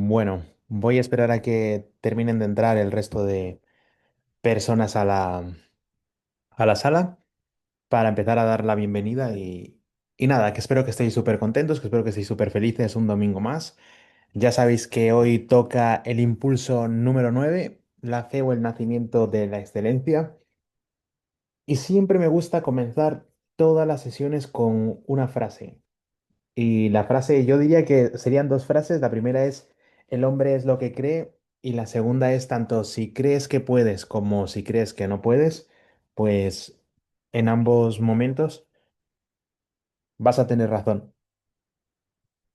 Bueno, voy a esperar a que terminen de entrar el resto de personas a la sala para empezar a dar la bienvenida y nada, que espero que estéis súper contentos, que espero que estéis súper felices un domingo más. Ya sabéis que hoy toca el impulso número 9, la fe o el nacimiento de la excelencia. Y siempre me gusta comenzar todas las sesiones con una frase. Y la frase, yo diría que serían dos frases. La primera es, el hombre es lo que cree. Y la segunda es, tanto si crees que puedes como si crees que no puedes, pues en ambos momentos vas a tener razón.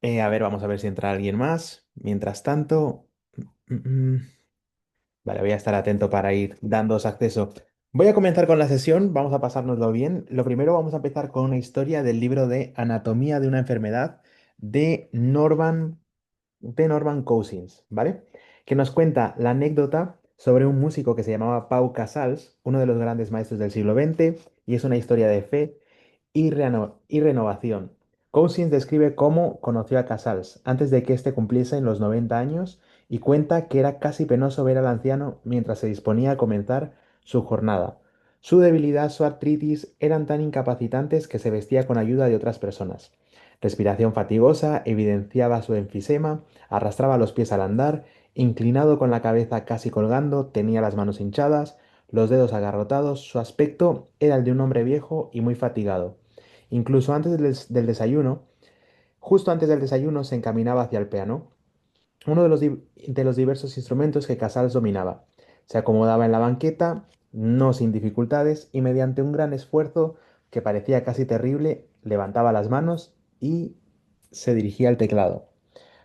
A ver, vamos a ver si entra alguien más. Mientras tanto, mm, mm, vale, voy a estar atento para ir dándoos acceso. Voy a comenzar con la sesión, vamos a pasárnoslo bien. Lo primero, vamos a empezar con una historia del libro de Anatomía de una enfermedad de Norman Cousins, ¿vale? Que nos cuenta la anécdota sobre un músico que se llamaba Pau Casals, uno de los grandes maestros del siglo XX, y es una historia de fe y renovación. Cousins describe cómo conoció a Casals antes de que éste cumpliese en los 90 años y cuenta que era casi penoso ver al anciano mientras se disponía a comenzar su jornada. Su debilidad, su artritis eran tan incapacitantes que se vestía con ayuda de otras personas. Respiración fatigosa evidenciaba su enfisema, arrastraba los pies al andar, inclinado con la cabeza casi colgando, tenía las manos hinchadas, los dedos agarrotados, su aspecto era el de un hombre viejo y muy fatigado. Incluso antes del desayuno, justo antes del desayuno, se encaminaba hacia el piano, uno de los diversos instrumentos que Casals dominaba. Se acomodaba en la banqueta, no sin dificultades, y mediante un gran esfuerzo que parecía casi terrible, levantaba las manos y se dirigía al teclado.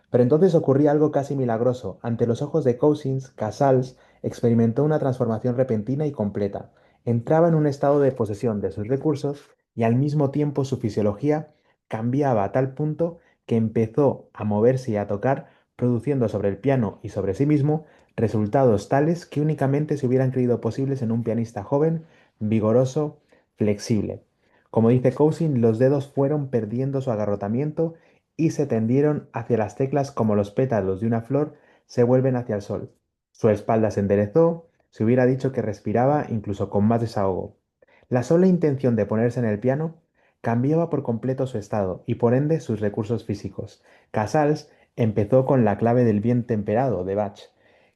Pero entonces ocurría algo casi milagroso. Ante los ojos de Cousins, Casals experimentó una transformación repentina y completa. Entraba en un estado de posesión de sus recursos y al mismo tiempo su fisiología cambiaba a tal punto que empezó a moverse y a tocar, produciendo sobre el piano y sobre sí mismo resultados tales que únicamente se hubieran creído posibles en un pianista joven, vigoroso, flexible. Como dice Cousins, los dedos fueron perdiendo su agarrotamiento y se tendieron hacia las teclas como los pétalos de una flor se vuelven hacia el sol. Su espalda se enderezó, se hubiera dicho que respiraba incluso con más desahogo. La sola intención de ponerse en el piano cambiaba por completo su estado y por ende sus recursos físicos. Casals empezó con la clave del bien temperado de Bach,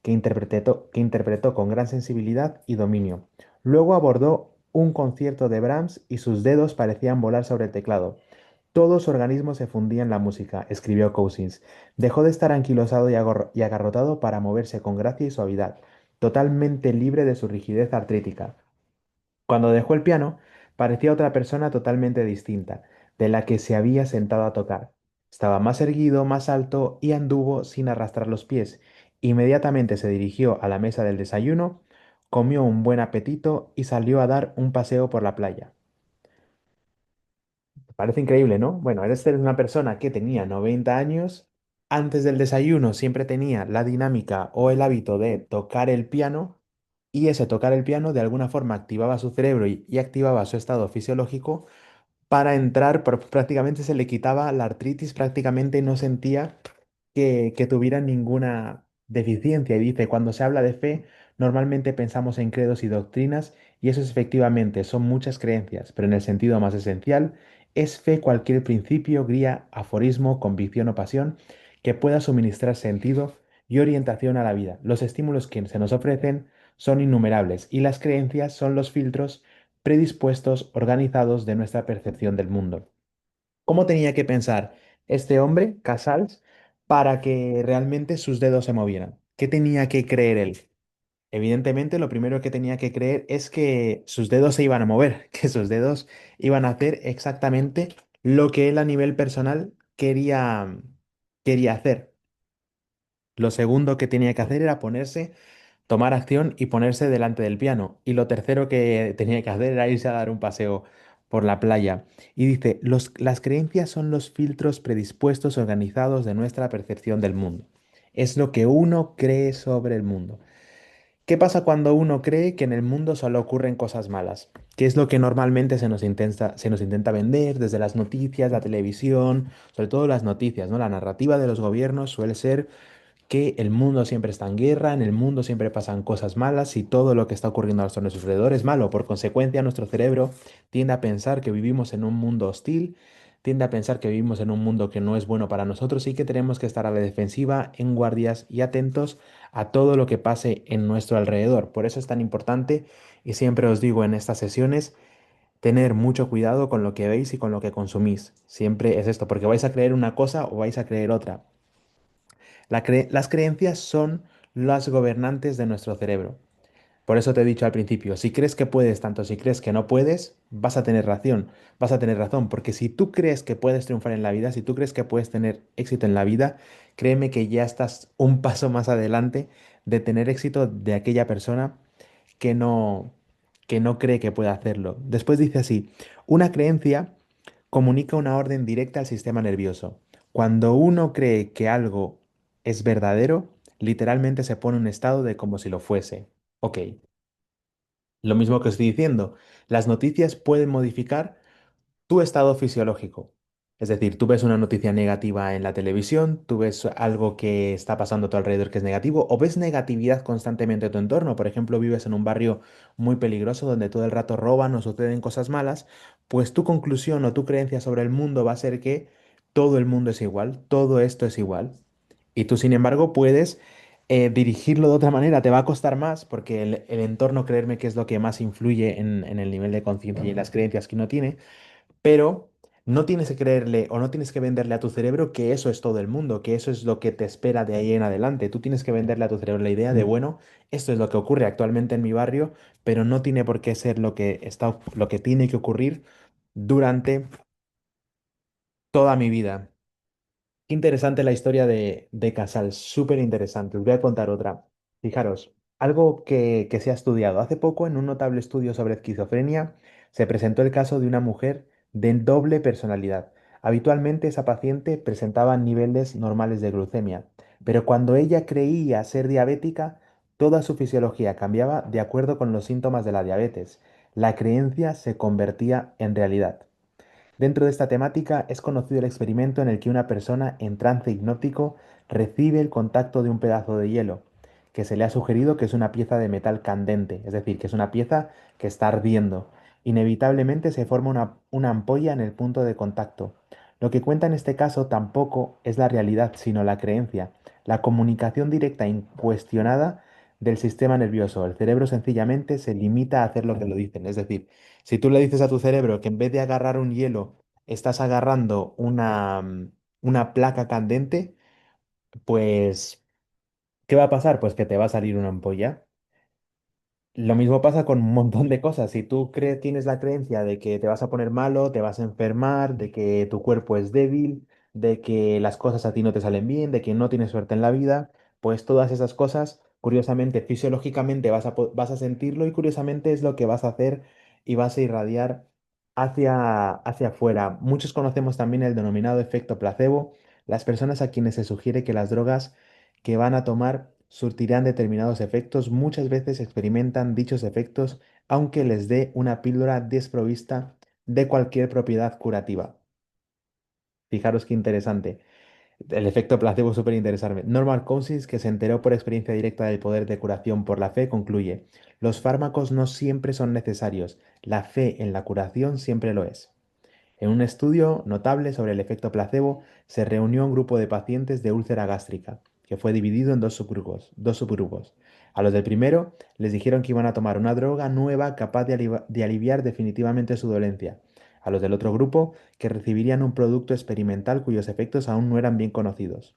que interpretó con gran sensibilidad y dominio. Luego abordó un concierto de Brahms y sus dedos parecían volar sobre el teclado. Todo su organismo se fundía en la música, escribió Cousins. Dejó de estar anquilosado y agarrotado para moverse con gracia y suavidad, totalmente libre de su rigidez artrítica. Cuando dejó el piano, parecía otra persona totalmente distinta, de la que se había sentado a tocar. Estaba más erguido, más alto y anduvo sin arrastrar los pies. Inmediatamente se dirigió a la mesa del desayuno, comió un buen apetito y salió a dar un paseo por la playa. Parece increíble, ¿no? Bueno, esta es una persona que tenía 90 años. Antes del desayuno siempre tenía la dinámica o el hábito de tocar el piano y ese tocar el piano de alguna forma activaba su cerebro y activaba su estado fisiológico para entrar, prácticamente se le quitaba la artritis, prácticamente no sentía que tuviera ninguna deficiencia. Y dice, cuando se habla de fe, normalmente pensamos en credos y doctrinas, y eso es efectivamente, son muchas creencias, pero en el sentido más esencial, es fe cualquier principio, guía, aforismo, convicción o pasión que pueda suministrar sentido y orientación a la vida. Los estímulos que se nos ofrecen son innumerables y las creencias son los filtros predispuestos, organizados de nuestra percepción del mundo. ¿Cómo tenía que pensar este hombre, Casals, para que realmente sus dedos se movieran? ¿Qué tenía que creer él? Evidentemente, lo primero que tenía que creer es que sus dedos se iban a mover, que sus dedos iban a hacer exactamente lo que él a nivel personal quería hacer. Lo segundo que tenía que hacer era tomar acción y ponerse delante del piano. Y lo tercero que tenía que hacer era irse a dar un paseo por la playa. Y dice, las creencias son los filtros predispuestos organizados de nuestra percepción del mundo. Es lo que uno cree sobre el mundo. ¿Qué pasa cuando uno cree que en el mundo solo ocurren cosas malas? ¿Qué es lo que normalmente se nos intenta vender desde las noticias, la televisión, sobre todo las noticias, ¿no? La narrativa de los gobiernos suele ser que el mundo siempre está en guerra, en el mundo siempre pasan cosas malas y todo lo que está ocurriendo a nuestro alrededor es malo. Por consecuencia, nuestro cerebro tiende a pensar que vivimos en un mundo hostil, tiende a pensar que vivimos en un mundo que no es bueno para nosotros y que tenemos que estar a la defensiva, en guardias y atentos a todo lo que pase en nuestro alrededor. Por eso es tan importante, y siempre os digo en estas sesiones, tener mucho cuidado con lo que veis y con lo que consumís. Siempre es esto, porque vais a creer una cosa o vais a creer otra. Las creencias son las gobernantes de nuestro cerebro. Por eso te he dicho al principio, si crees que puedes, tanto si crees que no puedes, vas a tener razón, porque si tú crees que puedes triunfar en la vida, si tú crees que puedes tener éxito en la vida, créeme que ya estás un paso más adelante de tener éxito de aquella persona que no, que no cree que pueda hacerlo. Después dice así, una creencia comunica una orden directa al sistema nervioso. Cuando uno cree que algo es verdadero, literalmente se pone en un estado de como si lo fuese. Ok, lo mismo que estoy diciendo, las noticias pueden modificar tu estado fisiológico. Es decir, tú ves una noticia negativa en la televisión, tú ves algo que está pasando a tu alrededor que es negativo, o ves negatividad constantemente en tu entorno. Por ejemplo, vives en un barrio muy peligroso donde todo el rato roban o suceden cosas malas, pues tu conclusión o tu creencia sobre el mundo va a ser que todo el mundo es igual, todo esto es igual. Y tú, sin embargo, puedes dirigirlo de otra manera. Te va a costar más porque el entorno, creerme que es lo que más influye en el nivel de conciencia y en las creencias que uno tiene, pero no tienes que creerle o no tienes que venderle a tu cerebro que eso es todo el mundo, que eso es lo que te espera de ahí en adelante. Tú tienes que venderle a tu cerebro la idea de, bueno, esto es lo que ocurre actualmente en mi barrio, pero no tiene por qué ser lo que tiene que ocurrir durante toda mi vida. Qué interesante la historia de Casal, súper interesante. Os voy a contar otra. Fijaros, algo que se ha estudiado. Hace poco, en un notable estudio sobre esquizofrenia, se presentó el caso de una mujer de doble personalidad. Habitualmente esa paciente presentaba niveles normales de glucemia, pero cuando ella creía ser diabética, toda su fisiología cambiaba de acuerdo con los síntomas de la diabetes. La creencia se convertía en realidad. Dentro de esta temática es conocido el experimento en el que una persona en trance hipnótico recibe el contacto de un pedazo de hielo, que se le ha sugerido que es una pieza de metal candente, es decir, que es una pieza que está ardiendo. Inevitablemente se forma una ampolla en el punto de contacto. Lo que cuenta en este caso tampoco es la realidad, sino la creencia, la comunicación directa e incuestionada del sistema nervioso. El cerebro sencillamente se limita a hacer lo que lo dicen, es decir, si tú le dices a tu cerebro que en vez de agarrar un hielo, estás agarrando una placa candente, pues, ¿qué va a pasar? Pues que te va a salir una ampolla. Lo mismo pasa con un montón de cosas. Si tú tienes la creencia de que te vas a poner malo, te vas a enfermar, de que tu cuerpo es débil, de que las cosas a ti no te salen bien, de que no tienes suerte en la vida, pues todas esas cosas, curiosamente, fisiológicamente vas a sentirlo y curiosamente es lo que vas a hacer y vas a irradiar hacia afuera. Muchos conocemos también el denominado efecto placebo, las personas a quienes se sugiere que las drogas que van a tomar surtirán determinados efectos, muchas veces experimentan dichos efectos aunque les dé una píldora desprovista de cualquier propiedad curativa. Fijaros qué interesante. El efecto placebo es súper interesante. Norman Cousins, que se enteró por experiencia directa del poder de curación por la fe, concluye, los fármacos no siempre son necesarios, la fe en la curación siempre lo es. En un estudio notable sobre el efecto placebo, se reunió un grupo de pacientes de úlcera gástrica, que fue dividido en dos subgrupos. A los del primero les dijeron que iban a tomar una droga nueva capaz de aliviar definitivamente su dolencia. A los del otro grupo, que recibirían un producto experimental cuyos efectos aún no eran bien conocidos.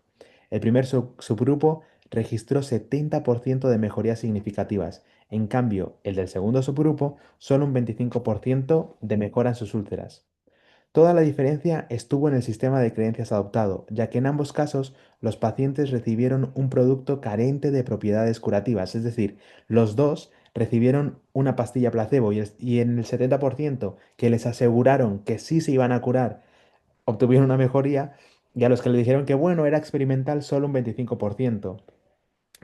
El primer subgrupo registró 70% de mejorías significativas. En cambio, el del segundo subgrupo, solo un 25% de mejora en sus úlceras. Toda la diferencia estuvo en el sistema de creencias adoptado, ya que en ambos casos los pacientes recibieron un producto carente de propiedades curativas, es decir, los dos recibieron una pastilla placebo y en el 70% que les aseguraron que sí se iban a curar, obtuvieron una mejoría, y a los que le dijeron que bueno, era experimental, solo un 25%.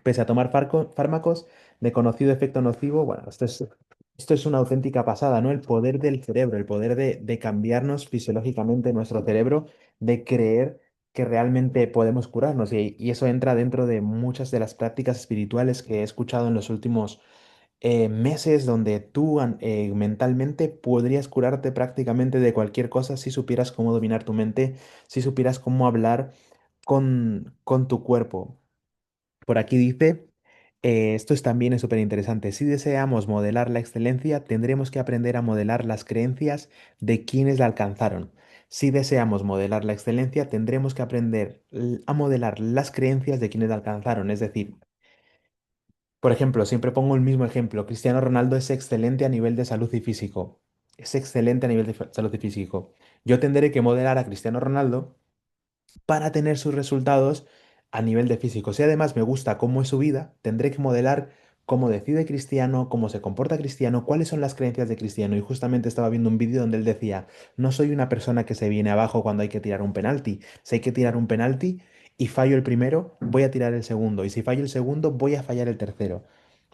Pese a tomar fármacos de conocido efecto nocivo, bueno, esto es una auténtica pasada, ¿no? El poder del cerebro, el poder de cambiarnos fisiológicamente nuestro cerebro, de creer. que realmente podemos curarnos. Y eso entra dentro de muchas de las prácticas espirituales que he escuchado en los últimos meses, donde tú mentalmente podrías curarte prácticamente de cualquier cosa si supieras cómo dominar tu mente, si supieras cómo hablar con tu cuerpo. Por aquí dice, esto también es súper interesante, si deseamos modelar la excelencia, tendremos que aprender a modelar las creencias de quienes la alcanzaron. Si deseamos modelar la excelencia, tendremos que aprender a modelar las creencias de quienes la alcanzaron. Es decir, por ejemplo, siempre pongo el mismo ejemplo, Cristiano Ronaldo es excelente a nivel de salud y físico. Es excelente a nivel de salud y físico. Yo tendré que modelar a Cristiano Ronaldo para tener sus resultados a nivel de físico. Si además me gusta cómo es su vida, tendré que modelar cómo decide Cristiano, cómo se comporta Cristiano, cuáles son las creencias de Cristiano. Y justamente estaba viendo un vídeo donde él decía, no soy una persona que se viene abajo cuando hay que tirar un penalti. Si hay que tirar un penalti y fallo el primero, voy a tirar el segundo. Y si fallo el segundo, voy a fallar el tercero.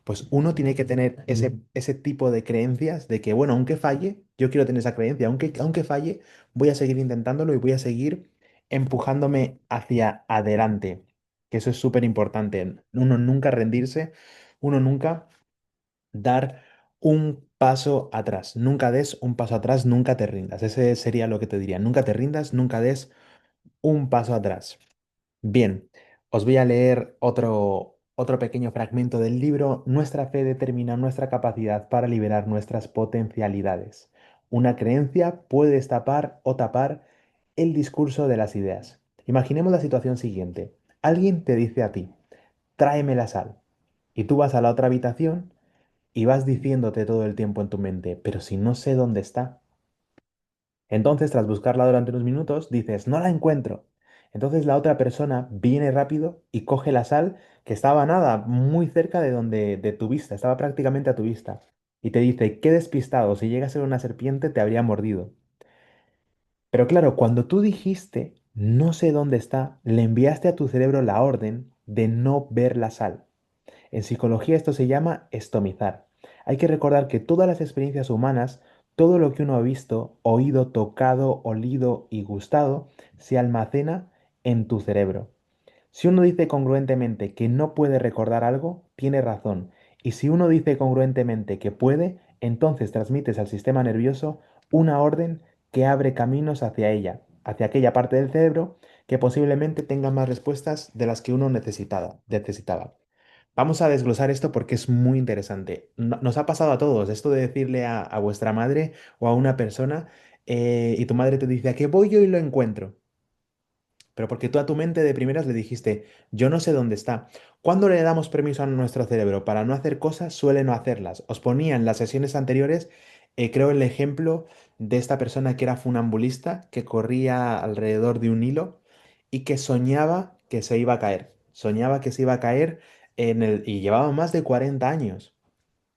Pues uno tiene que tener ese tipo de creencias de que, bueno, aunque falle, yo quiero tener esa creencia, aunque falle, voy a seguir intentándolo y voy a seguir empujándome hacia adelante, que eso es súper importante. Uno nunca rendirse, uno nunca dar un paso atrás, nunca des un paso atrás, nunca te rindas. Ese sería lo que te diría, nunca te rindas, nunca des un paso atrás. Bien, os voy a leer otro pequeño fragmento del libro. Nuestra fe determina nuestra capacidad para liberar nuestras potencialidades. Una creencia puede destapar o tapar el discurso de las ideas. Imaginemos la situación siguiente. Alguien te dice a ti, tráeme la sal. Y tú vas a la otra habitación y vas diciéndote todo el tiempo en tu mente, pero si no sé dónde está. Entonces, tras buscarla durante unos minutos, dices, no la encuentro. Entonces la otra persona viene rápido y coge la sal que estaba nada, muy cerca de donde, de tu vista, estaba prácticamente a tu vista. Y te dice, qué despistado, si llega a ser una serpiente te habría mordido. Pero claro, cuando tú dijiste, no sé dónde está, le enviaste a tu cerebro la orden de no ver la sal. En psicología esto se llama estomizar. Hay que recordar que todas las experiencias humanas, todo lo que uno ha visto, oído, tocado, olido y gustado, se almacena en tu cerebro. Si uno dice congruentemente que no puede recordar algo, tiene razón. Y si uno dice congruentemente que puede, entonces transmites al sistema nervioso una orden que abre caminos hacia ella, hacia aquella parte del cerebro que posiblemente tenga más respuestas de las que uno necesitaba. Vamos a desglosar esto porque es muy interesante. Nos ha pasado a todos esto de decirle a vuestra madre o a una persona y tu madre te dice, ¿a qué voy yo y lo encuentro? Pero porque tú a tu mente de primeras le dijiste, yo no sé dónde está. Cuando le damos permiso a nuestro cerebro para no hacer cosas, suele no hacerlas. Os ponía en las sesiones anteriores, creo, el ejemplo de esta persona que era funambulista, que corría alrededor de un hilo y que soñaba que se iba a caer. Soñaba que se iba a caer y llevaba más de 40 años.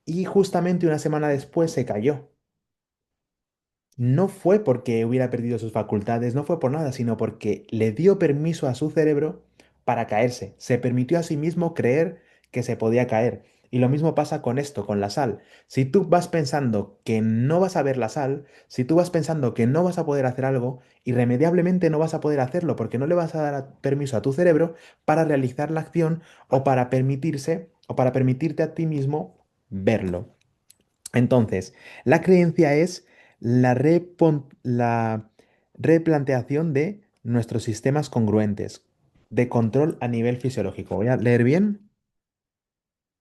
Y justamente una semana después se cayó. No fue porque hubiera perdido sus facultades, no fue por nada, sino porque le dio permiso a su cerebro para caerse. Se permitió a sí mismo creer que se podía caer. Y lo mismo pasa con esto, con la sal. Si tú vas pensando que no vas a ver la sal, si tú vas pensando que no vas a poder hacer algo, irremediablemente no vas a poder hacerlo porque no le vas a dar permiso a tu cerebro para realizar la acción o para permitirse o para permitirte a ti mismo verlo. Entonces, la creencia es la replanteación de nuestros sistemas congruentes de control a nivel fisiológico. Voy a leer bien.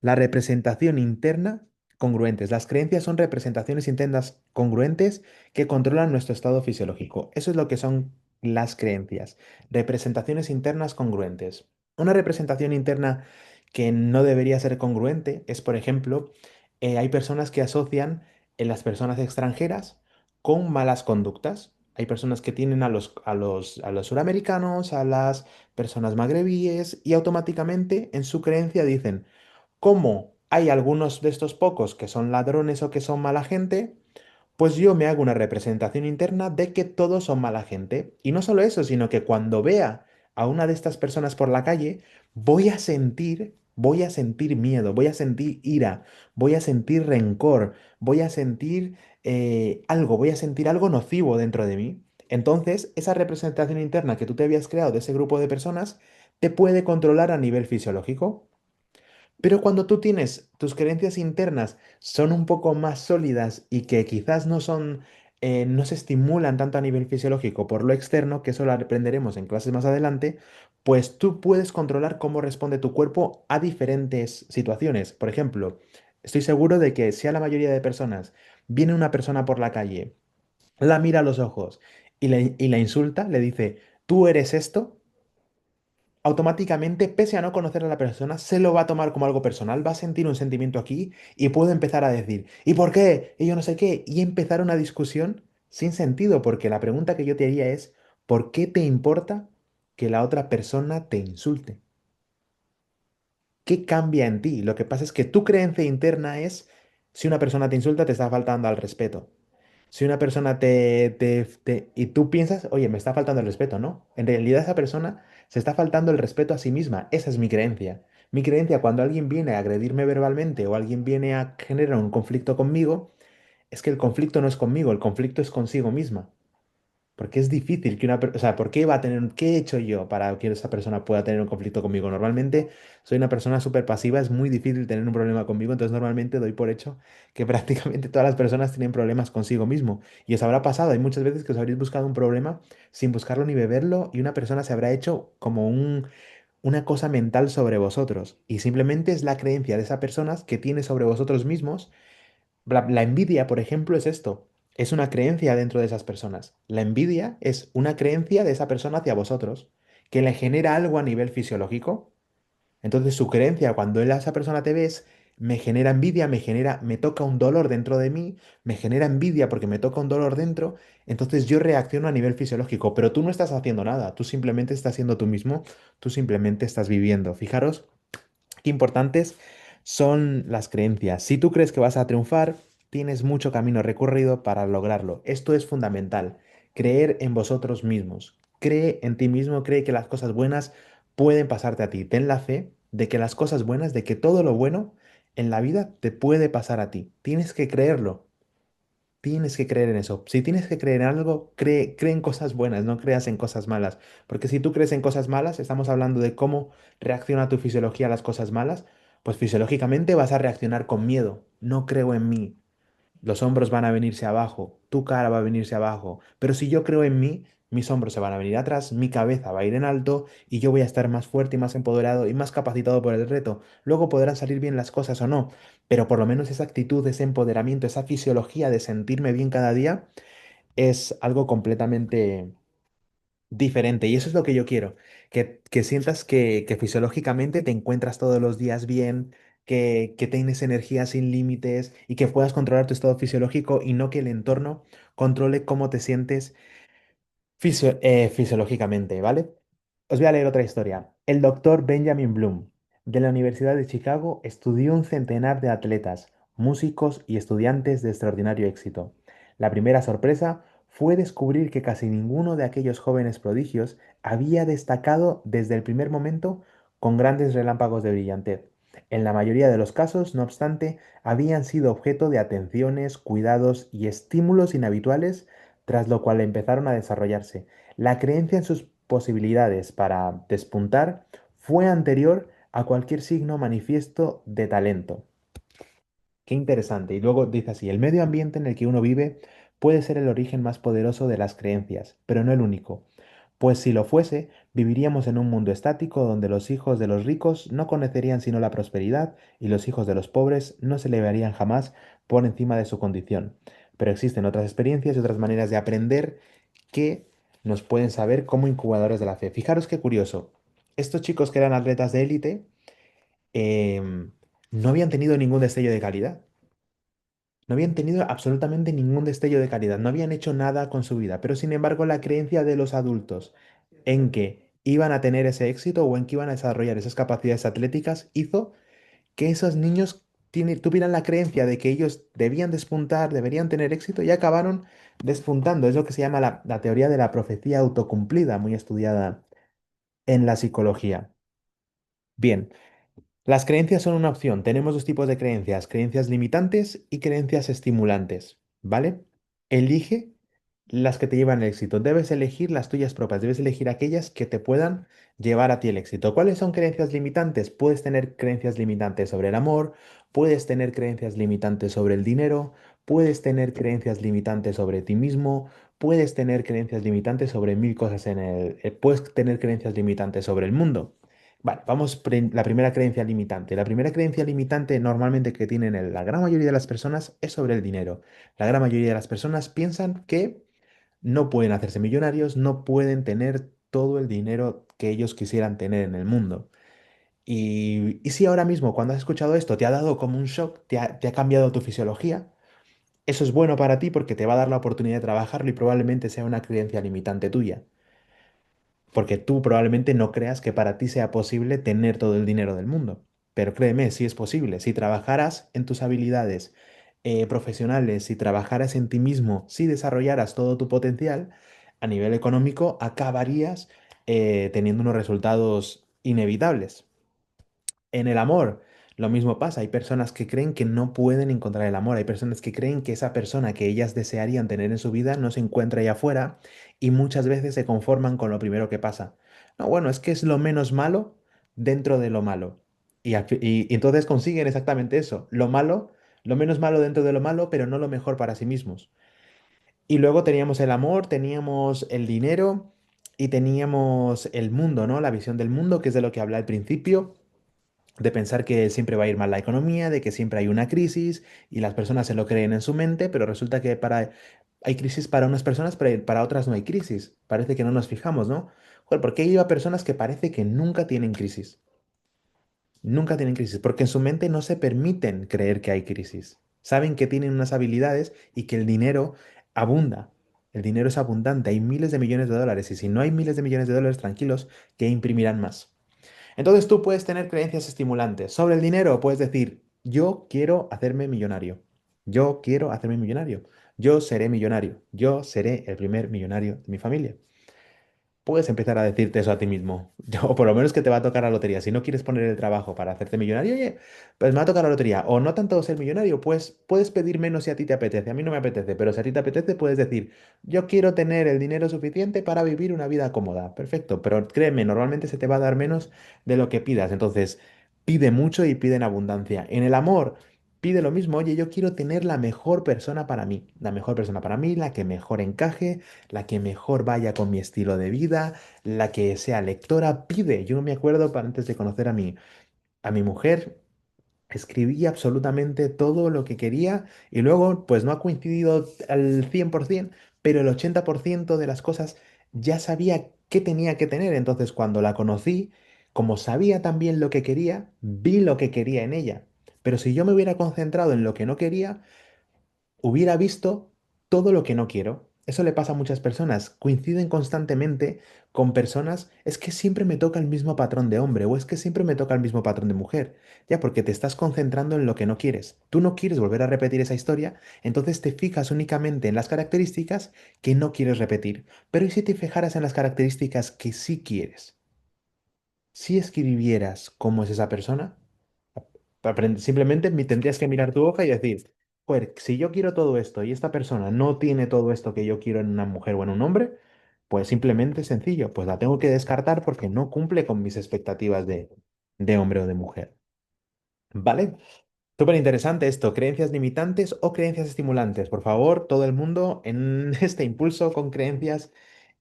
La representación interna congruentes. Las creencias son representaciones internas congruentes que controlan nuestro estado fisiológico. Eso es lo que son las creencias. Representaciones internas congruentes. Una representación interna que no debería ser congruente es, por ejemplo, hay personas que asocian las personas extranjeras con malas conductas. Hay personas que tienen a los suramericanos, a las personas magrebíes y automáticamente en su creencia dicen, como hay algunos de estos pocos que son ladrones o que son mala gente, pues yo me hago una representación interna de que todos son mala gente. Y no solo eso, sino que cuando vea a una de estas personas por la calle, voy a sentir miedo, voy a sentir ira, voy a sentir rencor, voy a sentir voy a sentir algo nocivo dentro de mí. Entonces, esa representación interna que tú te habías creado de ese grupo de personas te puede controlar a nivel fisiológico. Pero cuando tú tienes tus creencias internas son un poco más sólidas y que quizás no se estimulan tanto a nivel fisiológico por lo externo, que eso lo aprenderemos en clases más adelante, pues tú puedes controlar cómo responde tu cuerpo a diferentes situaciones. Por ejemplo, estoy seguro de que si a la mayoría de personas viene una persona por la calle, la mira a los ojos y la insulta, le dice, tú eres esto, automáticamente, pese a no conocer a la persona, se lo va a tomar como algo personal, va a sentir un sentimiento aquí y puede empezar a decir, ¿y por qué? Y yo no sé qué, y empezar una discusión sin sentido, porque la pregunta que yo te haría es, ¿por qué te importa que la otra persona te insulte? ¿Qué cambia en ti? Lo que pasa es que tu creencia interna es, si una persona te insulta, te está faltando al respeto. Si una persona y tú piensas, oye, me está faltando el respeto, ¿no? En realidad esa persona se está faltando el respeto a sí misma. Esa es mi creencia. Mi creencia cuando alguien viene a agredirme verbalmente o alguien viene a generar un conflicto conmigo, es que el conflicto no es conmigo, el conflicto es consigo misma. Porque es difícil que o sea, ¿por qué va a tener, qué he hecho yo para que esa persona pueda tener un conflicto conmigo? Normalmente soy una persona súper pasiva, es muy difícil tener un problema conmigo, entonces normalmente doy por hecho que prácticamente todas las personas tienen problemas consigo mismo. Y os habrá pasado, hay muchas veces que os habréis buscado un problema sin buscarlo ni beberlo y una persona se habrá hecho como una cosa mental sobre vosotros. Y simplemente es la creencia de esa persona que tiene sobre vosotros mismos. La envidia, por ejemplo, es esto. Es una creencia dentro de esas personas. La envidia es una creencia de esa persona hacia vosotros, que le genera algo a nivel fisiológico. Entonces su creencia cuando él a esa persona te ves, me genera envidia, me toca un dolor dentro de mí, me genera envidia porque me toca un dolor dentro, entonces yo reacciono a nivel fisiológico, pero tú no estás haciendo nada, tú simplemente estás siendo tú mismo, tú simplemente estás viviendo. Fijaros qué importantes son las creencias. Si tú crees que vas a triunfar, tienes mucho camino recorrido para lograrlo. Esto es fundamental. Creer en vosotros mismos. Cree en ti mismo, cree que las cosas buenas pueden pasarte a ti. Ten la fe de que las cosas buenas, de que todo lo bueno en la vida te puede pasar a ti. Tienes que creerlo. Tienes que creer en eso. Si tienes que creer en algo, cree en cosas buenas, no creas en cosas malas. Porque si tú crees en cosas malas, estamos hablando de cómo reacciona tu fisiología a las cosas malas, pues fisiológicamente vas a reaccionar con miedo. No creo en mí. Los hombros van a venirse abajo, tu cara va a venirse abajo, pero si yo creo en mí, mis hombros se van a venir atrás, mi cabeza va a ir en alto y yo voy a estar más fuerte y más empoderado y más capacitado por el reto. Luego podrán salir bien las cosas o no, pero por lo menos esa actitud, ese empoderamiento, esa fisiología de sentirme bien cada día es algo completamente diferente y eso es lo que yo quiero, que sientas que fisiológicamente te encuentras todos los días bien, que tienes energía sin límites y que puedas controlar tu estado fisiológico y no que el entorno controle cómo te sientes fisiológicamente, ¿vale? Os voy a leer otra historia. El doctor Benjamin Bloom, de la Universidad de Chicago, estudió un centenar de atletas, músicos y estudiantes de extraordinario éxito. La primera sorpresa fue descubrir que casi ninguno de aquellos jóvenes prodigios había destacado desde el primer momento con grandes relámpagos de brillantez. En la mayoría de los casos, no obstante, habían sido objeto de atenciones, cuidados y estímulos inhabituales tras lo cual empezaron a desarrollarse. La creencia en sus posibilidades para despuntar fue anterior a cualquier signo manifiesto de talento. Qué interesante. Y luego dice así, el medio ambiente en el que uno vive puede ser el origen más poderoso de las creencias, pero no el único. Pues si lo fuese, viviríamos en un mundo estático donde los hijos de los ricos no conocerían sino la prosperidad y los hijos de los pobres no se elevarían jamás por encima de su condición. Pero existen otras experiencias y otras maneras de aprender que nos pueden saber como incubadores de la fe. Fijaros qué curioso. Estos chicos que eran atletas de élite em, no habían tenido ningún destello de calidad. No habían tenido absolutamente ningún destello de calidad, no habían hecho nada con su vida, pero sin embargo la creencia de los adultos en que iban a tener ese éxito o en que iban a desarrollar esas capacidades atléticas hizo que esos niños tuvieran la creencia de que ellos debían despuntar, deberían tener éxito y acabaron despuntando. Es lo que se llama la teoría de la profecía autocumplida, muy estudiada en la psicología. Bien, las creencias son una opción. Tenemos dos tipos de creencias, creencias limitantes y creencias estimulantes, ¿vale? Elige las que te llevan al éxito. Debes elegir las tuyas propias, debes elegir aquellas que te puedan llevar a ti el éxito. ¿Cuáles son creencias limitantes? Puedes tener creencias limitantes sobre el amor, puedes tener creencias limitantes sobre el dinero, puedes tener creencias limitantes sobre ti mismo, puedes tener creencias limitantes sobre mil cosas puedes tener creencias limitantes sobre el mundo. Vale, vamos, la primera creencia limitante. La primera creencia limitante normalmente que tienen la gran mayoría de las personas es sobre el dinero. La gran mayoría de las personas piensan que no pueden hacerse millonarios, no pueden tener todo el dinero que ellos quisieran tener en el mundo. Y si ahora mismo, cuando has escuchado esto, te ha dado como un shock, te ha cambiado tu fisiología, eso es bueno para ti porque te va a dar la oportunidad de trabajarlo y probablemente sea una creencia limitante tuya. Porque tú probablemente no creas que para ti sea posible tener todo el dinero del mundo. Pero créeme, sí es posible. Si trabajaras en tus habilidades profesionales, si trabajaras en ti mismo, si desarrollaras todo tu potencial a nivel económico, acabarías teniendo unos resultados inevitables. En el amor, lo mismo pasa. Hay personas que creen que no pueden encontrar el amor. Hay personas que creen que esa persona que ellas desearían tener en su vida no se encuentra allá afuera y muchas veces se conforman con lo primero que pasa. No, bueno, es que es lo menos malo dentro de lo malo. Y entonces consiguen exactamente eso. Lo malo, lo menos malo dentro de lo malo, pero no lo mejor para sí mismos. Y luego teníamos el amor, teníamos el dinero y teníamos el mundo, ¿no? La visión del mundo, que es de lo que hablé al principio de pensar que siempre va a ir mal la economía, de que siempre hay una crisis y las personas se lo creen en su mente, pero resulta que hay crisis para unas personas, pero para otras no hay crisis. Parece que no nos fijamos, ¿no? Joder, ¿por qué hay personas que parece que nunca tienen crisis? Nunca tienen crisis, porque en su mente no se permiten creer que hay crisis. Saben que tienen unas habilidades y que el dinero abunda. El dinero es abundante, hay miles de millones de dólares y si no hay miles de millones de dólares, tranquilos, que imprimirán más. Entonces tú puedes tener creencias estimulantes. Sobre el dinero puedes decir, yo quiero hacerme millonario. Yo quiero hacerme millonario. Yo seré millonario. Yo seré el primer millonario de mi familia. Puedes empezar a decirte eso a ti mismo. O por lo menos que te va a tocar la lotería. Si no quieres poner el trabajo para hacerte millonario, oye, pues me va a tocar la lotería. O no tanto ser millonario, pues puedes pedir menos si a ti te apetece. A mí no me apetece, pero si a ti te apetece, puedes decir, yo quiero tener el dinero suficiente para vivir una vida cómoda. Perfecto, pero créeme, normalmente se te va a dar menos de lo que pidas. Entonces, pide mucho y pide en abundancia. En el amor, pide lo mismo. Oye, yo quiero tener la mejor persona para mí. La mejor persona para mí, la que mejor encaje, la que mejor vaya con mi estilo de vida, la que sea lectora, pide. Yo me acuerdo antes de conocer a mi mujer, escribí absolutamente todo lo que quería y luego, pues no ha coincidido al 100%, pero el 80% de las cosas ya sabía qué tenía que tener. Entonces, cuando la conocí, como sabía también lo que quería, vi lo que quería en ella. Pero si yo me hubiera concentrado en lo que no quería, hubiera visto todo lo que no quiero. Eso le pasa a muchas personas. Coinciden constantemente con personas, es que siempre me toca el mismo patrón de hombre o es que siempre me toca el mismo patrón de mujer. Ya, porque te estás concentrando en lo que no quieres. Tú no quieres volver a repetir esa historia, entonces te fijas únicamente en las características que no quieres repetir. Pero ¿y si te fijaras en las características que sí quieres? Si escribieras cómo es esa persona, simplemente tendrías que mirar tu hoja y decir, joder, si yo quiero todo esto y esta persona no tiene todo esto que yo quiero en una mujer o en un hombre, pues simplemente sencillo, pues la tengo que descartar porque no cumple con mis expectativas de hombre o de mujer. ¿Vale? Súper interesante esto, creencias limitantes o creencias estimulantes. Por favor, todo el mundo en este impulso con creencias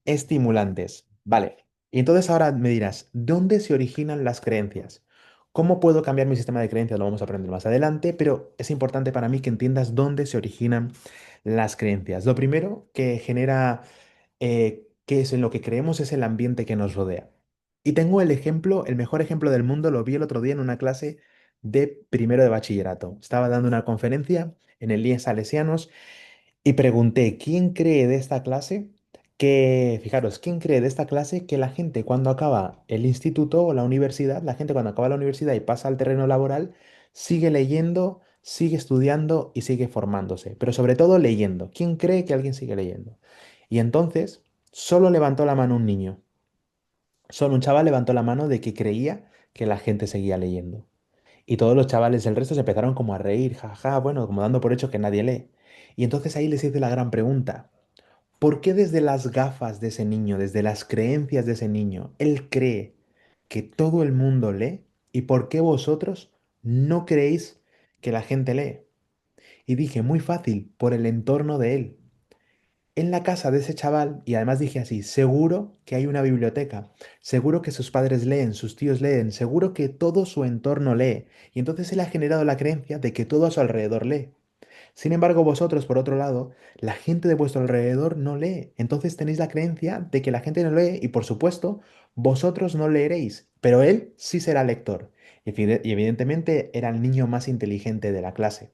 estimulantes. Vale. Y entonces ahora me dirás, ¿dónde se originan las creencias? ¿Cómo puedo cambiar mi sistema de creencias? Lo vamos a aprender más adelante, pero es importante para mí que entiendas dónde se originan las creencias. Lo primero que genera, que es en lo que creemos, es el ambiente que nos rodea. Y tengo el ejemplo, el mejor ejemplo del mundo, lo vi el otro día en una clase de primero de bachillerato. Estaba dando una conferencia en el IES Salesianos y pregunté, ¿quién cree de esta clase fijaros, ¿quién cree de esta clase que la gente cuando acaba el instituto o la universidad, la gente cuando acaba la universidad y pasa al terreno laboral, sigue leyendo, sigue estudiando y sigue formándose, pero sobre todo leyendo? ¿Quién cree que alguien sigue leyendo? Y entonces, solo levantó la mano un niño, solo un chaval levantó la mano de que creía que la gente seguía leyendo. Y todos los chavales del resto se empezaron como a reír, jaja, bueno, como dando por hecho que nadie lee. Y entonces ahí les hice la gran pregunta. ¿Por qué desde las gafas de ese niño, desde las creencias de ese niño, él cree que todo el mundo lee? ¿Y por qué vosotros no creéis que la gente lee? Y dije, muy fácil, por el entorno de él. En la casa de ese chaval, y además dije así, seguro que hay una biblioteca, seguro que sus padres leen, sus tíos leen, seguro que todo su entorno lee. Y entonces él ha generado la creencia de que todo a su alrededor lee. Sin embargo, vosotros, por otro lado, la gente de vuestro alrededor no lee. Entonces tenéis la creencia de que la gente no lee y, por supuesto, vosotros no leeréis, pero él sí será lector. Y evidentemente era el niño más inteligente de la clase.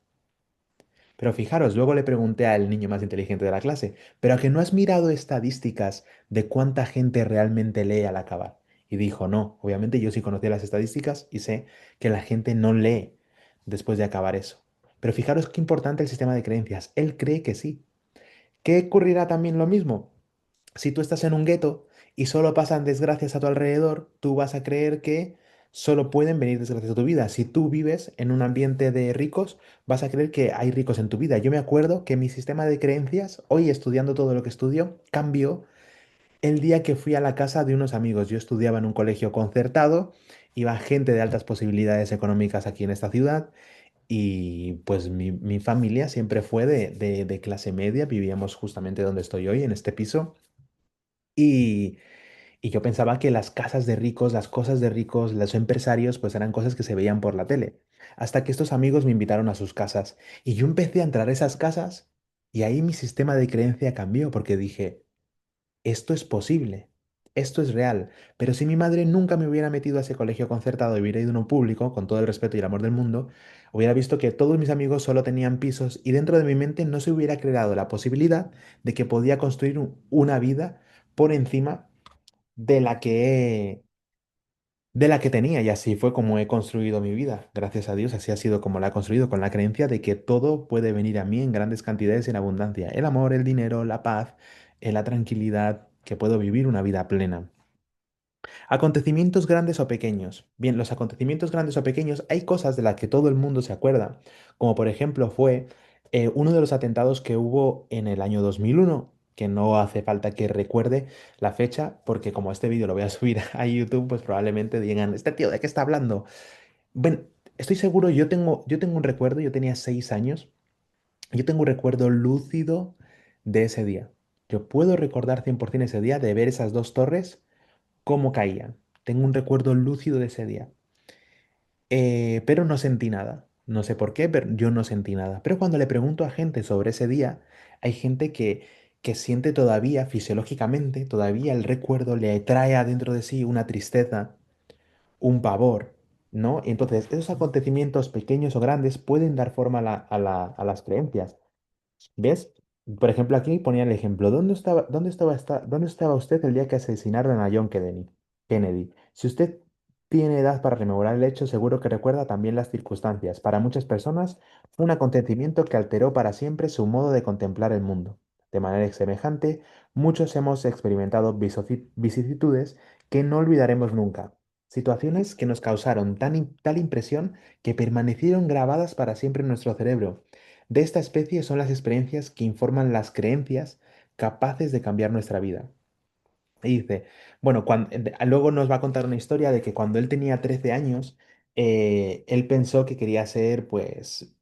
Pero fijaros, luego le pregunté al niño más inteligente de la clase, ¿pero a que no has mirado estadísticas de cuánta gente realmente lee al acabar? Y dijo, no, obviamente yo sí conocía las estadísticas y sé que la gente no lee después de acabar eso. Pero fijaros qué importante el sistema de creencias. Él cree que sí. ¿Qué ocurrirá también lo mismo? Si tú estás en un gueto y solo pasan desgracias a tu alrededor, tú vas a creer que solo pueden venir desgracias a tu vida. Si tú vives en un ambiente de ricos, vas a creer que hay ricos en tu vida. Yo me acuerdo que mi sistema de creencias, hoy estudiando todo lo que estudio, cambió el día que fui a la casa de unos amigos. Yo estudiaba en un colegio concertado, iba gente de altas posibilidades económicas aquí en esta ciudad. Y pues mi familia siempre fue de clase media, vivíamos justamente donde estoy hoy, en este piso. Y, y yo pensaba que las casas de ricos, las cosas de ricos, los empresarios, pues eran cosas que se veían por la tele. Hasta que estos amigos me invitaron a sus casas. Y yo empecé a entrar a esas casas y ahí mi sistema de creencia cambió porque dije, esto es posible, esto es real. Pero si mi madre nunca me hubiera metido a ese colegio concertado y hubiera ido a uno público, con todo el respeto y el amor del mundo, hubiera visto que todos mis amigos solo tenían pisos y dentro de mi mente no se hubiera creado la posibilidad de que podía construir una vida por encima de la que tenía. Y así fue como he construido mi vida. Gracias a Dios, así ha sido como la he construido, con la creencia de que todo puede venir a mí en grandes cantidades y en abundancia. El amor, el dinero, la paz, la tranquilidad, que puedo vivir una vida plena. Acontecimientos grandes o pequeños. Bien, los acontecimientos grandes o pequeños, hay cosas de las que todo el mundo se acuerda, como por ejemplo fue uno de los atentados que hubo en el año 2001, que no hace falta que recuerde la fecha, porque como este vídeo lo voy a subir a YouTube, pues probablemente digan, este tío, ¿de qué está hablando? Bueno, estoy seguro, yo tengo un recuerdo, yo tenía 6 años, yo tengo un recuerdo lúcido de ese día. Yo puedo recordar 100% ese día de ver esas dos torres cómo caían. Tengo un recuerdo lúcido de ese día. Pero no sentí nada. No sé por qué, pero yo no sentí nada. Pero cuando le pregunto a gente sobre ese día, hay gente que siente todavía, fisiológicamente, todavía el recuerdo le trae adentro de sí una tristeza, un pavor, ¿no? Y entonces, esos acontecimientos pequeños o grandes pueden dar forma a las creencias. ¿Ves? Por ejemplo, aquí ponía el ejemplo. ¿Dónde estaba usted el día que asesinaron a John Kennedy? Kennedy. Si usted tiene edad para rememorar el hecho, seguro que recuerda también las circunstancias. Para muchas personas fue un acontecimiento que alteró para siempre su modo de contemplar el mundo. De manera semejante, muchos hemos experimentado vicisitudes que no olvidaremos nunca. Situaciones que nos causaron tal impresión que permanecieron grabadas para siempre en nuestro cerebro. De esta especie son las experiencias que informan las creencias capaces de cambiar nuestra vida. Y dice, bueno, luego nos va a contar una historia de que cuando él tenía 13 años, él pensó que quería ser, pues,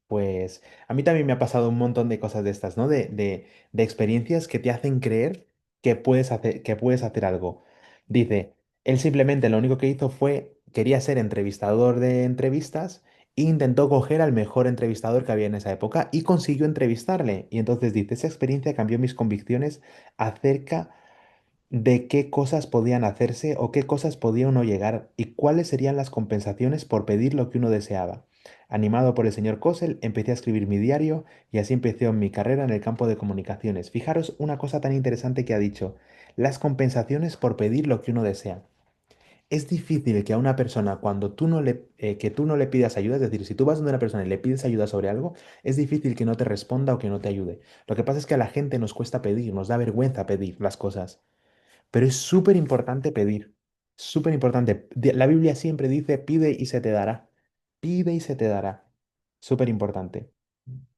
a mí también me ha pasado un montón de cosas de estas, ¿no? De experiencias que te hacen creer que puedes hacer algo. Dice, él simplemente lo único que hizo fue, quería ser entrevistador de entrevistas e intentó coger al mejor entrevistador que había en esa época y consiguió entrevistarle. Y entonces dice, esa experiencia cambió mis convicciones acerca de qué cosas podían hacerse o qué cosas podía uno llegar y cuáles serían las compensaciones por pedir lo que uno deseaba. Animado por el señor Kossel, empecé a escribir mi diario y así empezó mi carrera en el campo de comunicaciones. Fijaros una cosa tan interesante que ha dicho, las compensaciones por pedir lo que uno desea. Es difícil que a una persona cuando tú no le pidas ayuda, es decir, si tú vas donde una persona y le pides ayuda sobre algo, es difícil que no te responda o que no te ayude. Lo que pasa es que a la gente nos cuesta pedir, nos da vergüenza pedir las cosas. Pero es súper importante pedir. Súper importante. La Biblia siempre dice, pide y se te dará. Pide y se te dará. Súper importante.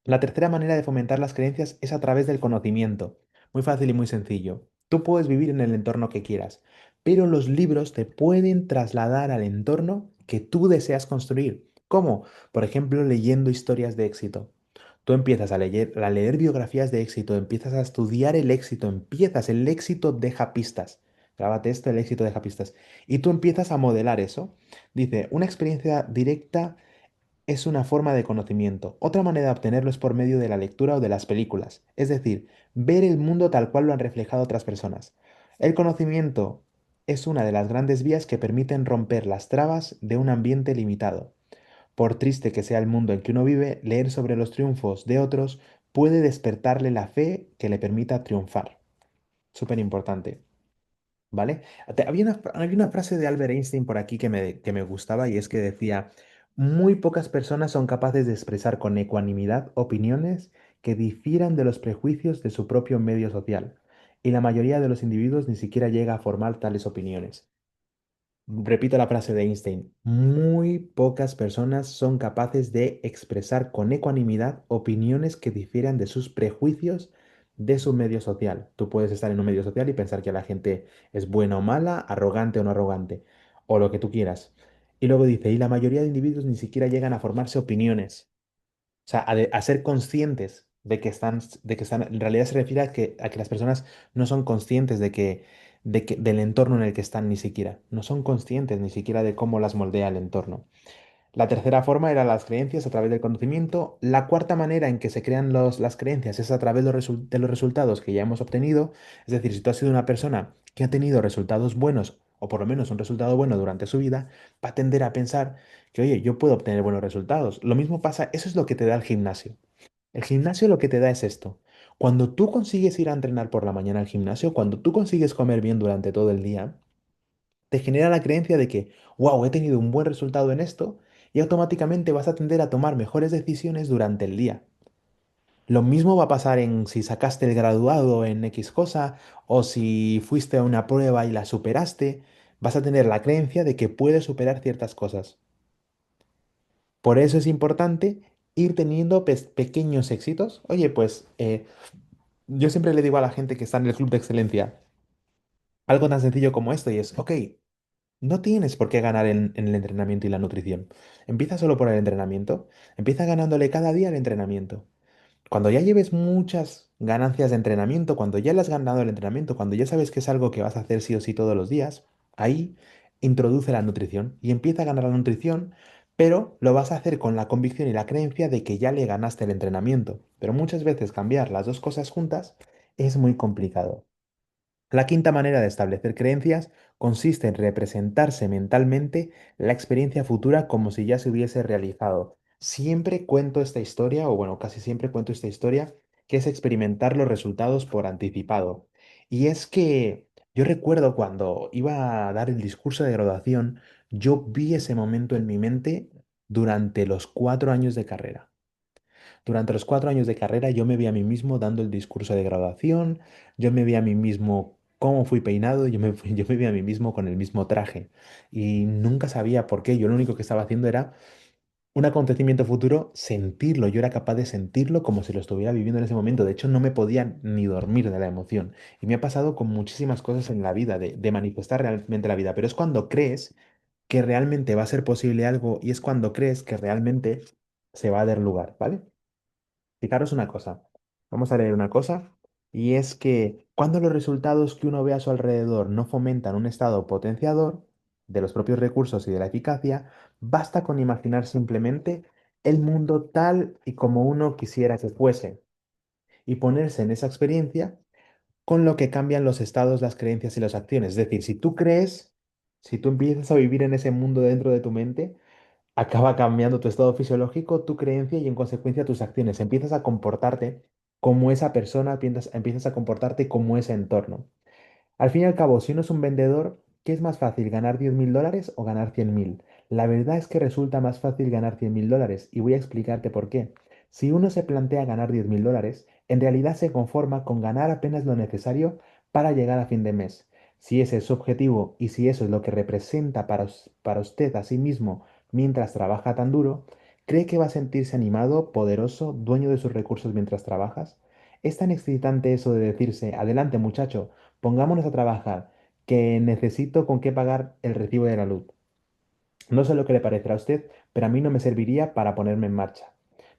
La tercera manera de fomentar las creencias es a través del conocimiento. Muy fácil y muy sencillo. Tú puedes vivir en el entorno que quieras, pero los libros te pueden trasladar al entorno que tú deseas construir. ¿Cómo? Por ejemplo, leyendo historias de éxito. Tú empiezas a leer biografías de éxito, empiezas a estudiar el éxito, el éxito deja pistas. Grábate esto, el éxito deja pistas. Y tú empiezas a modelar eso. Dice, una experiencia directa es una forma de conocimiento. Otra manera de obtenerlo es por medio de la lectura o de las películas, es decir, ver el mundo tal cual lo han reflejado otras personas. El conocimiento es una de las grandes vías que permiten romper las trabas de un ambiente limitado. Por triste que sea el mundo en que uno vive, leer sobre los triunfos de otros puede despertarle la fe que le permita triunfar. Súper importante. ¿Vale? Había una frase de Albert Einstein por aquí que me gustaba y es que decía, muy pocas personas son capaces de expresar con ecuanimidad opiniones que difieran de los prejuicios de su propio medio social, y la mayoría de los individuos ni siquiera llega a formar tales opiniones. Repito la frase de Einstein, muy pocas personas son capaces de expresar con ecuanimidad opiniones que difieran de sus prejuicios de su medio social. Tú puedes estar en un medio social y pensar que la gente es buena o mala, arrogante o no arrogante, o lo que tú quieras. Y luego dice, y la mayoría de individuos ni siquiera llegan a formarse opiniones. O sea, a ser conscientes de que están, en realidad se refiere a que las personas no son conscientes del entorno en el que están ni siquiera, no son conscientes ni siquiera de cómo las moldea el entorno. La tercera forma era las creencias a través del conocimiento. La cuarta manera en que se crean las creencias es a través de los resultados que ya hemos obtenido. Es decir, si tú has sido una persona que ha tenido resultados buenos, o por lo menos un resultado bueno durante su vida, va a tender a pensar que, oye, yo puedo obtener buenos resultados. Lo mismo pasa, eso es lo que te da el gimnasio. El gimnasio lo que te da es esto. Cuando tú consigues ir a entrenar por la mañana al gimnasio, cuando tú consigues comer bien durante todo el día, te genera la creencia de que, wow, he tenido un buen resultado en esto y automáticamente vas a tender a tomar mejores decisiones durante el día. Lo mismo va a pasar en si sacaste el graduado en X cosa o si fuiste a una prueba y la superaste, vas a tener la creencia de que puedes superar ciertas cosas. Por eso es importante ir teniendo pequeños éxitos. Oye, pues yo siempre le digo a la gente que está en el club de excelencia algo tan sencillo como esto y es, ok, no tienes por qué ganar en el entrenamiento y la nutrición. Empieza solo por el entrenamiento. Empieza ganándole cada día el entrenamiento. Cuando ya lleves muchas ganancias de entrenamiento, cuando ya le has ganado el entrenamiento, cuando ya sabes que es algo que vas a hacer sí o sí todos los días, ahí introduce la nutrición y empieza a ganar la nutrición, pero lo vas a hacer con la convicción y la creencia de que ya le ganaste el entrenamiento. Pero muchas veces cambiar las dos cosas juntas es muy complicado. La quinta manera de establecer creencias consiste en representarse mentalmente la experiencia futura como si ya se hubiese realizado. Siempre cuento esta historia, o bueno, casi siempre cuento esta historia, que es experimentar los resultados por anticipado. Y es que yo recuerdo cuando iba a dar el discurso de graduación, yo vi ese momento en mi mente durante los 4 años de carrera. Durante los 4 años de carrera yo me vi a mí mismo dando el discurso de graduación, yo me vi a mí mismo cómo fui peinado, yo me vi a mí mismo con el mismo traje y nunca sabía por qué, yo lo único que estaba haciendo era un acontecimiento futuro, sentirlo, yo era capaz de sentirlo como si lo estuviera viviendo en ese momento, de hecho no me podía ni dormir de la emoción y me ha pasado con muchísimas cosas en la vida, de manifestar realmente la vida, pero es cuando crees que realmente va a ser posible algo y es cuando crees que realmente se va a dar lugar, ¿vale? Fijaros una cosa, vamos a leer una cosa, y es que cuando los resultados que uno ve a su alrededor no fomentan un estado potenciador de los propios recursos y de la eficacia, basta con imaginar simplemente el mundo tal y como uno quisiera que fuese, y ponerse en esa experiencia con lo que cambian los estados, las creencias y las acciones. Es decir, si tú crees, si tú empiezas a vivir en ese mundo dentro de tu mente, acaba cambiando tu estado fisiológico, tu creencia y en consecuencia tus acciones. Empiezas a comportarte como esa persona, empiezas a comportarte como ese entorno. Al fin y al cabo, si uno es un vendedor, ¿qué es más fácil, ganar 10.000 dólares o ganar 100.000? La verdad es que resulta más fácil ganar 100.000 dólares y voy a explicarte por qué. Si uno se plantea ganar 10.000 dólares, en realidad se conforma con ganar apenas lo necesario para llegar a fin de mes. Si ese es su objetivo y si eso es lo que representa para usted a sí mismo mientras trabaja tan duro, ¿cree que va a sentirse animado, poderoso, dueño de sus recursos mientras trabajas? Es tan excitante eso de decirse, adelante muchacho, pongámonos a trabajar, que necesito con qué pagar el recibo de la luz. No sé lo que le parecerá a usted, pero a mí no me serviría para ponerme en marcha.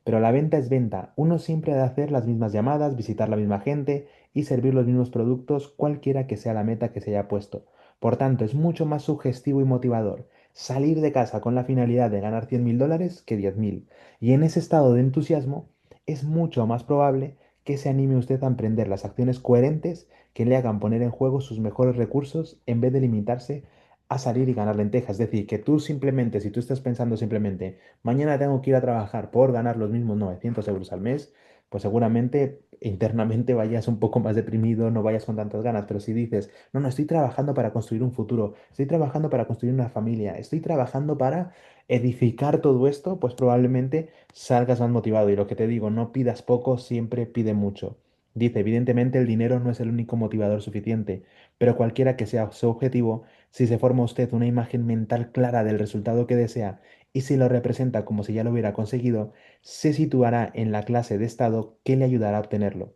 Pero la venta es venta. Uno siempre ha de hacer las mismas llamadas, visitar la misma gente y servir los mismos productos, cualquiera que sea la meta que se haya puesto. Por tanto, es mucho más sugestivo y motivador salir de casa con la finalidad de ganar 100.000 dólares que 10.000. Y en ese estado de entusiasmo, es mucho más probable que se anime usted a emprender las acciones coherentes que le hagan poner en juego sus mejores recursos en vez de limitarse a salir y ganar lentejas. Es decir, que tú simplemente, si tú estás pensando simplemente, mañana tengo que ir a trabajar por ganar los mismos 900 euros al mes, pues seguramente internamente vayas un poco más deprimido, no vayas con tantas ganas. Pero si dices, no, no, estoy trabajando para construir un futuro, estoy trabajando para construir una familia, estoy trabajando para edificar todo esto, pues probablemente salgas más motivado. Y lo que te digo, no pidas poco, siempre pide mucho. Dice, evidentemente el dinero no es el único motivador suficiente, pero cualquiera que sea su objetivo, si se forma usted una imagen mental clara del resultado que desea y si lo representa como si ya lo hubiera conseguido, se situará en la clase de estado que le ayudará a obtenerlo.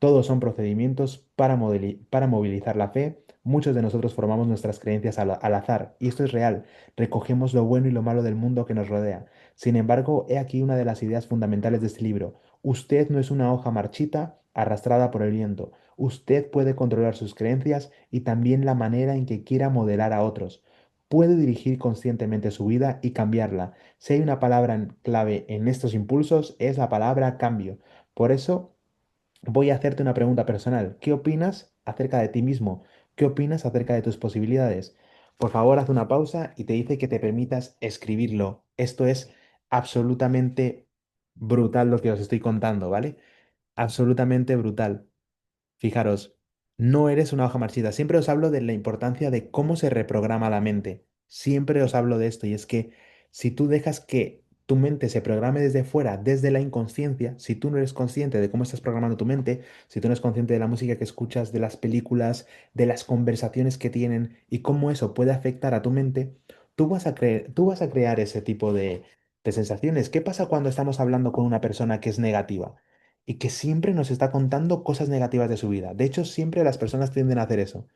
Todos son procedimientos para movilizar la fe. Muchos de nosotros formamos nuestras creencias al azar, y esto es real. Recogemos lo bueno y lo malo del mundo que nos rodea. Sin embargo, he aquí una de las ideas fundamentales de este libro. Usted no es una hoja marchita arrastrada por el viento. Usted puede controlar sus creencias y también la manera en que quiera modelar a otros. Puede dirigir conscientemente su vida y cambiarla. Si hay una palabra clave en estos impulsos, es la palabra cambio. Por eso, voy a hacerte una pregunta personal. ¿Qué opinas acerca de ti mismo? ¿Qué opinas acerca de tus posibilidades? Por favor, haz una pausa y te dice que te permitas escribirlo. Esto es absolutamente brutal lo que os estoy contando, ¿vale? Absolutamente brutal. Fijaros, no eres una hoja marchita. Siempre os hablo de la importancia de cómo se reprograma la mente. Siempre os hablo de esto y es que si tú dejas que tu mente se programe desde fuera, desde la inconsciencia, si tú no eres consciente de cómo estás programando tu mente, si tú no eres consciente de la música que escuchas, de las películas, de las conversaciones que tienen y cómo eso puede afectar a tu mente, tú vas a crear ese tipo de sensaciones. ¿Qué pasa cuando estamos hablando con una persona que es negativa y que siempre nos está contando cosas negativas de su vida? De hecho, siempre las personas tienden a hacer eso.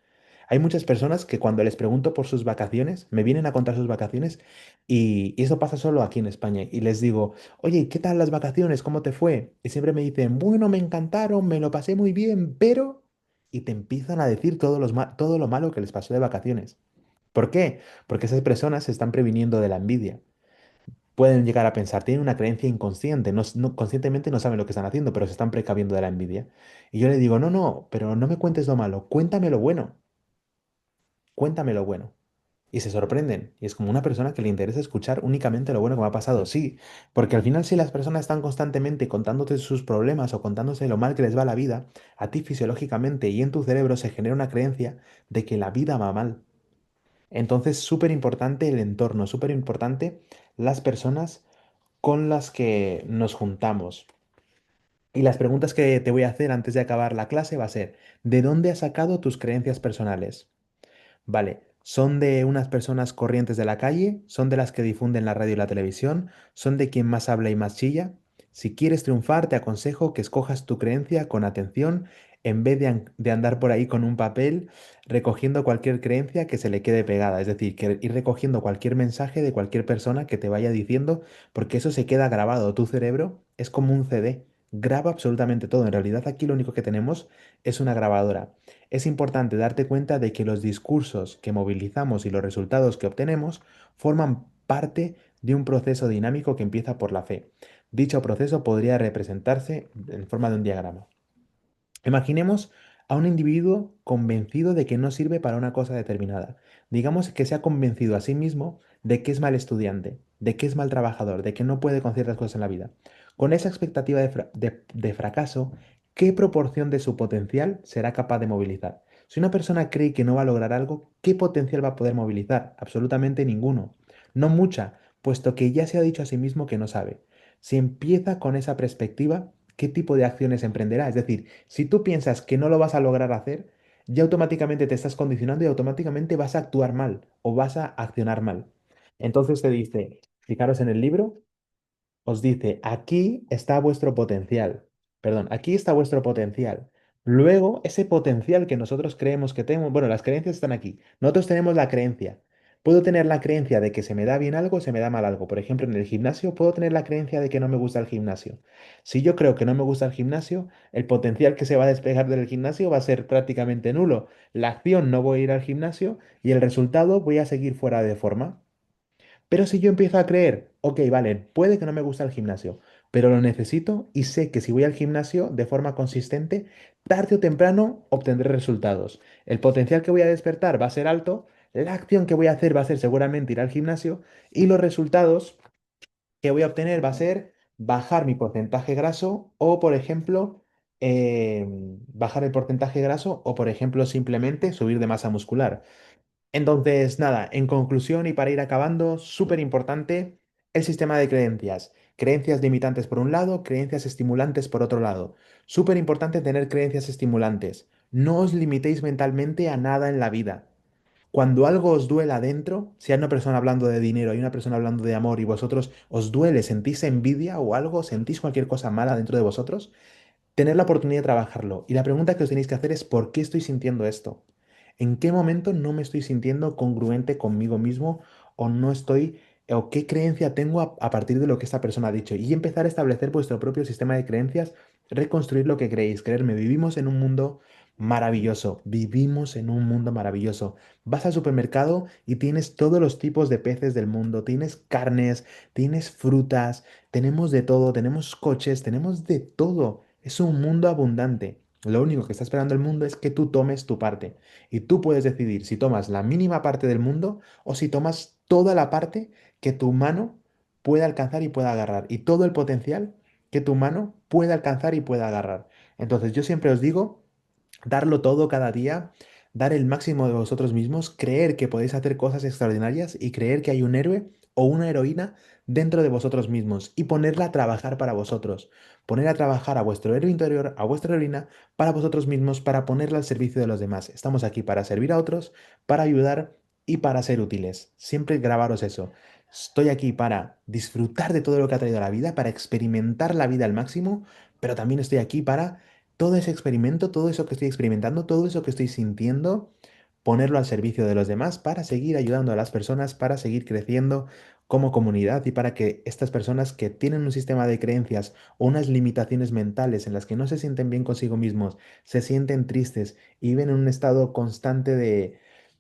Hay muchas personas que cuando les pregunto por sus vacaciones, me vienen a contar sus vacaciones y eso pasa solo aquí en España. Y les digo, oye, ¿qué tal las vacaciones? ¿Cómo te fue? Y siempre me dicen, bueno, me encantaron, me lo pasé muy bien, pero... Y te empiezan a decir todo lo malo que les pasó de vacaciones. ¿Por qué? Porque esas personas se están previniendo de la envidia. Pueden llegar a pensar, tienen una creencia inconsciente, conscientemente no saben lo que están haciendo, pero se están precaviendo de la envidia. Y yo le digo, no, no, pero no me cuentes lo malo, cuéntame lo bueno, cuéntame lo bueno. Y se sorprenden. Y es como una persona que le interesa escuchar únicamente lo bueno que me ha pasado. Sí, porque al final si las personas están constantemente contándote sus problemas o contándose lo mal que les va la vida, a ti fisiológicamente y en tu cerebro se genera una creencia de que la vida va mal. Entonces, súper importante el entorno, súper importante las personas con las que nos juntamos. Y las preguntas que te voy a hacer antes de acabar la clase va a ser, ¿de dónde has sacado tus creencias personales? Vale, ¿son de unas personas corrientes de la calle? ¿Son de las que difunden la radio y la televisión? ¿Son de quien más habla y más chilla? Si quieres triunfar, te aconsejo que escojas tu creencia con atención en vez de andar por ahí con un papel recogiendo cualquier creencia que se le quede pegada. Es decir, que ir recogiendo cualquier mensaje de cualquier persona que te vaya diciendo, porque eso se queda grabado. Tu cerebro es como un CD, graba absolutamente todo. En realidad aquí lo único que tenemos es una grabadora. Es importante darte cuenta de que los discursos que movilizamos y los resultados que obtenemos forman parte de un proceso dinámico que empieza por la fe. Dicho proceso podría representarse en forma de un diagrama. Imaginemos a un individuo convencido de que no sirve para una cosa determinada. Digamos que se ha convencido a sí mismo de que es mal estudiante, de que es mal trabajador, de que no puede con ciertas cosas en la vida. Con esa expectativa de fracaso, ¿qué proporción de su potencial será capaz de movilizar? Si una persona cree que no va a lograr algo, ¿qué potencial va a poder movilizar? Absolutamente ninguno. No mucha, puesto que ya se ha dicho a sí mismo que no sabe. Si empieza con esa perspectiva, ¿qué tipo de acciones emprenderá? Es decir, si tú piensas que no lo vas a lograr hacer, ya automáticamente te estás condicionando y automáticamente vas a actuar mal o vas a accionar mal. Entonces te dice, fijaros en el libro, os dice, aquí está vuestro potencial. Perdón, aquí está vuestro potencial. Luego, ese potencial que nosotros creemos que tenemos, bueno, las creencias están aquí. Nosotros tenemos la creencia. Puedo tener la creencia de que se me da bien algo, se me da mal algo. Por ejemplo, en el gimnasio, puedo tener la creencia de que no me gusta el gimnasio. Si yo creo que no me gusta el gimnasio, el potencial que se va a desplegar del gimnasio va a ser prácticamente nulo. La acción no voy a ir al gimnasio y el resultado voy a seguir fuera de forma. Pero si yo empiezo a creer, ok, vale, puede que no me guste el gimnasio, pero lo necesito y sé que si voy al gimnasio de forma consistente, tarde o temprano obtendré resultados. El potencial que voy a despertar va a ser alto, la acción que voy a hacer va a ser seguramente ir al gimnasio y los resultados que voy a obtener va a ser bajar mi porcentaje graso o, por ejemplo, bajar el porcentaje graso o, por ejemplo, simplemente subir de masa muscular. Entonces, nada, en conclusión y para ir acabando, súper importante el sistema de creencias. Creencias limitantes por un lado, creencias estimulantes por otro lado. Súper importante tener creencias estimulantes. No os limitéis mentalmente a nada en la vida. Cuando algo os duela dentro, si hay una persona hablando de dinero, hay una persona hablando de amor y vosotros os duele, sentís envidia o algo, sentís cualquier cosa mala dentro de vosotros, tener la oportunidad de trabajarlo. Y la pregunta que os tenéis que hacer es, ¿por qué estoy sintiendo esto? ¿En qué momento no me estoy sintiendo congruente conmigo mismo o no estoy, o qué creencia tengo a partir de lo que esta persona ha dicho? Y empezar a establecer vuestro propio sistema de creencias, reconstruir lo que creéis. Creerme, vivimos en un mundo maravilloso, vivimos en un mundo maravilloso. Vas al supermercado y tienes todos los tipos de peces del mundo, tienes carnes, tienes frutas, tenemos de todo, tenemos coches, tenemos de todo. Es un mundo abundante. Lo único que está esperando el mundo es que tú tomes tu parte. Y tú puedes decidir si tomas la mínima parte del mundo o si tomas toda la parte que tu mano pueda alcanzar y pueda agarrar. Y todo el potencial que tu mano pueda alcanzar y pueda agarrar. Entonces yo siempre os digo darlo todo cada día, dar el máximo de vosotros mismos, creer que podéis hacer cosas extraordinarias y creer que hay un héroe o una heroína dentro de vosotros mismos y ponerla a trabajar para vosotros. Poner a trabajar a vuestro héroe interior, a vuestra heroína, para vosotros mismos, para ponerla al servicio de los demás. Estamos aquí para servir a otros, para ayudar y para ser útiles. Siempre grabaros eso. Estoy aquí para disfrutar de todo lo que ha traído la vida, para experimentar la vida al máximo, pero también estoy aquí para todo ese experimento, todo eso que estoy experimentando, todo eso que estoy sintiendo, ponerlo al servicio de los demás para seguir ayudando a las personas, para seguir creciendo como comunidad y para que estas personas que tienen un sistema de creencias o unas limitaciones mentales en las que no se sienten bien consigo mismos, se sienten tristes y viven en un estado constante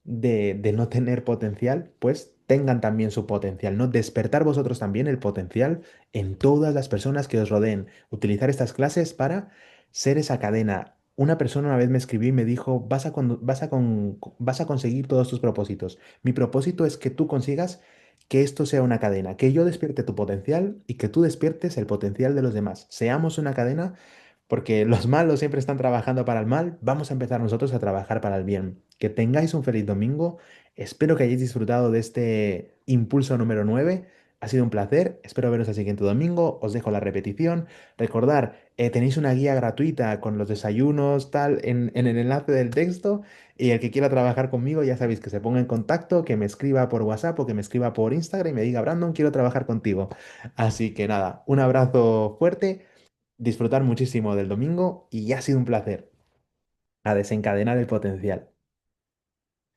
de no tener potencial, pues tengan también su potencial, ¿no? Despertar vosotros también el potencial en todas las personas que os rodeen. Utilizar estas clases para ser esa cadena. Una persona una vez me escribió y me dijo, vas a conseguir todos tus propósitos. Mi propósito es que tú consigas que esto sea una cadena, que yo despierte tu potencial y que tú despiertes el potencial de los demás. Seamos una cadena porque los malos siempre están trabajando para el mal. Vamos a empezar nosotros a trabajar para el bien. Que tengáis un feliz domingo. Espero que hayáis disfrutado de este impulso número 9. Ha sido un placer. Espero veros el siguiente domingo. Os dejo la repetición. Recordar, tenéis una guía gratuita con los desayunos, tal, en el enlace del texto. Y el que quiera trabajar conmigo, ya sabéis que se ponga en contacto, que me escriba por WhatsApp o que me escriba por Instagram y me diga, Brandon, quiero trabajar contigo. Así que nada, un abrazo fuerte, disfrutar muchísimo del domingo y ha sido un placer. A desencadenar el potencial.